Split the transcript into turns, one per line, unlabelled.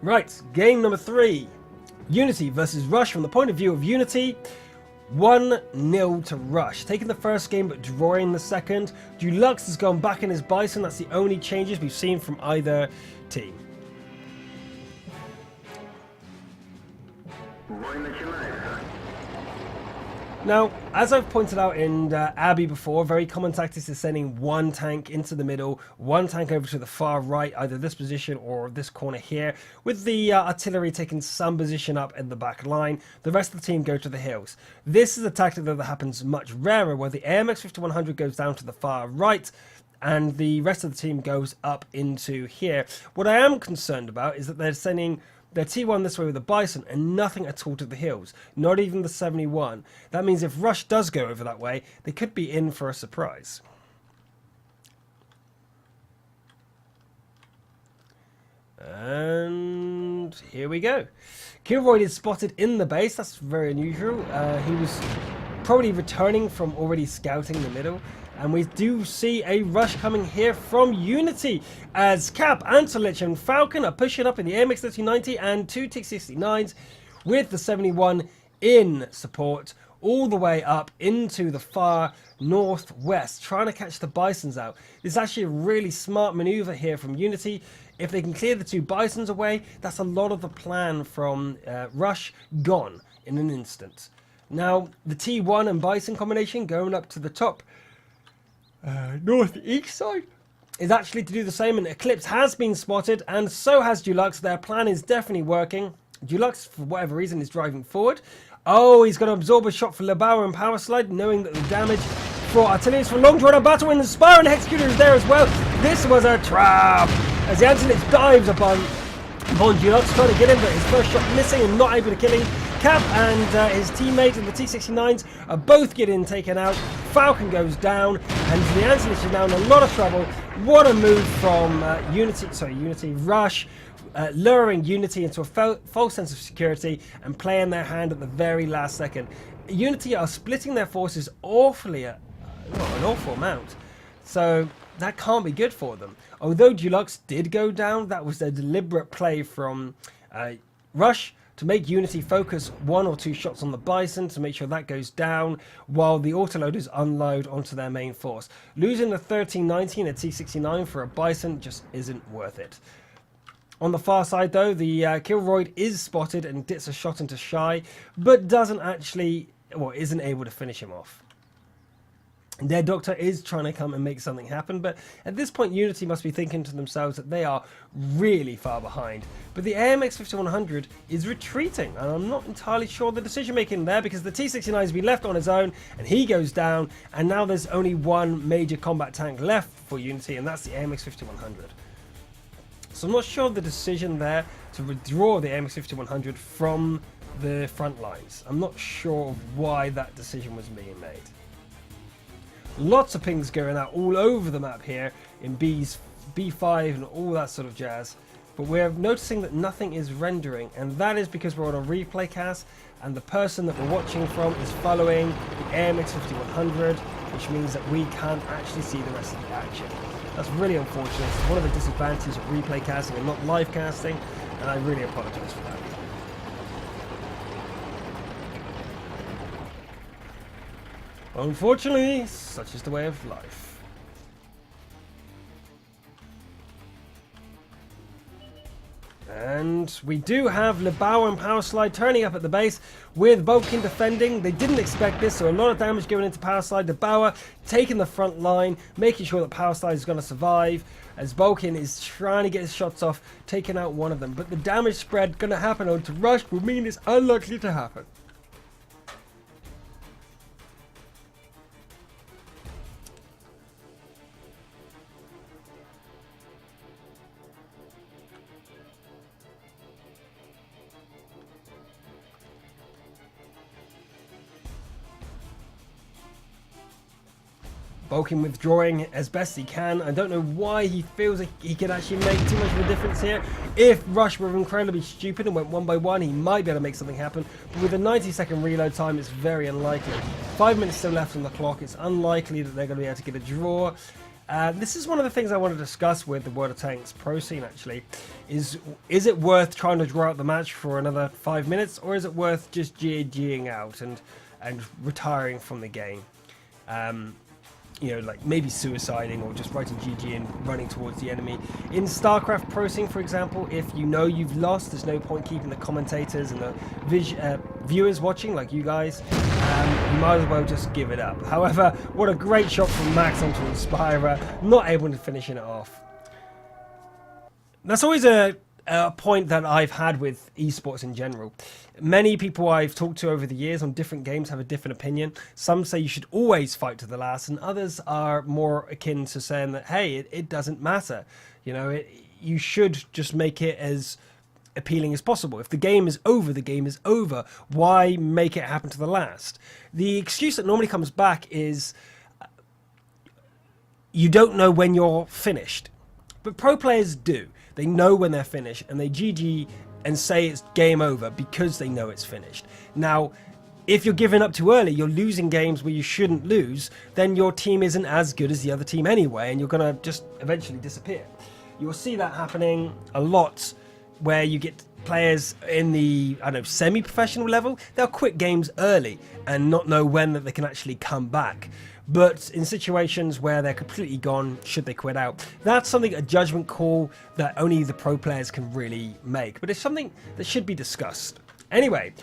Right, game number 3. Unity versus Rush. From the point of view of Unity, 1-0 to Rush. Taking the first game but drawing the second. Dulux has gone back in his Bison. That's the only changes we've seen from either team. Now, as I've pointed out in Abbey before, very common tactics is sending one tank into the middle, one tank over to the far right, either this position or this corner here, with the artillery taking some position up in the back line. The rest of the team go to the hills. This is a tactic that happens much rarer, where the AMX 5100 goes down to the far right, and the rest of the team goes up into here. What I am concerned about is that they're sending their T1 this way with the Bison and nothing at all to the hills, not even the 71. That means if Rush does go over that way, they could be in for a surprise. And here we go. Kilroyd is spotted in the base. That's very unusual. He was probably returning from already scouting the middle. And we do see a rush coming here from Unity as Cap, Antolich and Falcon are pushing up in the AMX 3090 and 2 T69s with the 71 in support all the way up into the far northwest, trying to catch the Bisons out. This is actually a really smart maneuver here from Unity. If they can clear the 2 Bisons away, that's a lot of the plan from Rush gone in an instant. Now, the T1 and Bison combination going up to the top northeast side is actually to do the same, and Eclipse has been spotted and so has Dulux. Their plan is definitely working. Dulux, for whatever reason, is driving forward. Oh, he's going to absorb a shot for Lebauer and Power Slide, knowing that the damage for Artillery is for long drawn out battle, and the Spire and Executor is there as well. This was a trap as the Antolich dives upon Dulux, trying to get him, but his first shot missing and not able to kill him. Cap and his teammate in the T69s are both getting taken out. Falcon goes down, and the Antolich is now in a lot of trouble. What a move from Unity Rush, luring Unity into a false sense of security and playing their hand at the very last second. Unity are splitting their forces awfully, an awful amount. So that can't be good for them. Although Dulux did go down, that was a deliberate play from Rush to make Unity focus 1 or 2 shots on the Bison to make sure that goes down while the autoloaders unload onto their main force. Losing the 1390 and a T69 for a Bison just isn't worth it. On the far side though, the Kilroyd is spotted and gets a shot into Shy, but isn't able to finish him off. Their Doctor is trying to come and make something happen, but at this point Unity must be thinking to themselves that they are really far behind. But the AMX 5100 is retreating, and I'm not entirely sure the decision making there, because the T69 has been left on his own and he goes down, and now there's only one major combat tank left for Unity, and that's the AMX 5100. So I'm not sure the decision there to withdraw the AMX 5100 from the front lines. I'm not sure why that decision was being made. Lots of pings going out all over the map here in B5 and all that sort of jazz. But we're noticing that nothing is rendering, and that is because we're on a replay cast and the person that we're watching from is following the AMX 5100, which means that we can't actually see the rest of the action. That's really unfortunate. It's one of the disadvantages of replay casting and not live casting, and I really apologize for that. Unfortunately, such is the way of life. And we do have Lebauer and Power Slide turning up at the base with Vulcan defending. They didn't expect this, so a lot of damage going into Power Slide. Lebauer taking the front line, making sure that Power Slide is going to survive, as Vulcan is trying to get his shots off, taking out one of them. But the damage spread going to happen onto Rush will mean it's unlikely to happen. Vulcan withdrawing as best he can. I don't know why he feels like he can actually make too much of a difference here. If Rush were incredibly stupid and went 1 by 1, he might be able to make something happen. But with a 90-second reload time, it's very unlikely. 5 minutes still left on the clock. It's unlikely that they're going to be able to get a draw. This is one of the things I want to discuss with the World of Tanks pro scene, actually. Is it worth trying to draw out the match for another 5 minutes, or is it worth just GGing out and retiring from the game? You know, like maybe suiciding or just writing GG and running towards the enemy. In StarCraft Pro Scene, for example, if you know you've lost, there's no point keeping the commentators and the viewers watching, like you guys. You might as well just give it up. However, what a great shot from Max onto Inspirer, not able to finish it off. That's always a point that I've had with esports in general. Many people I've talked to over the years on different games have a different opinion. Some say you should always fight to the last, and others are more akin to saying that, hey, it doesn't matter. You know, you should just make it as appealing as possible. If the game is over, the game is over. Why make it happen to the last? The excuse that normally comes back is you don't know when you're finished. But pro players do. They know when they're finished, and they GG and say it's game over because they know it's finished. Now, if you're giving up too early, you're losing games where you shouldn't lose, then your team isn't as good as the other team anyway, and you're going to just eventually disappear. You'll see that happening a lot where you get players in the, I don't know, semi-professional level. They'll quit games early and not know when that they can actually come back. But in situations where they're completely gone, should they quit out? That's something, a judgment call that only the pro players can really make. But it's something that should be discussed. Anyway,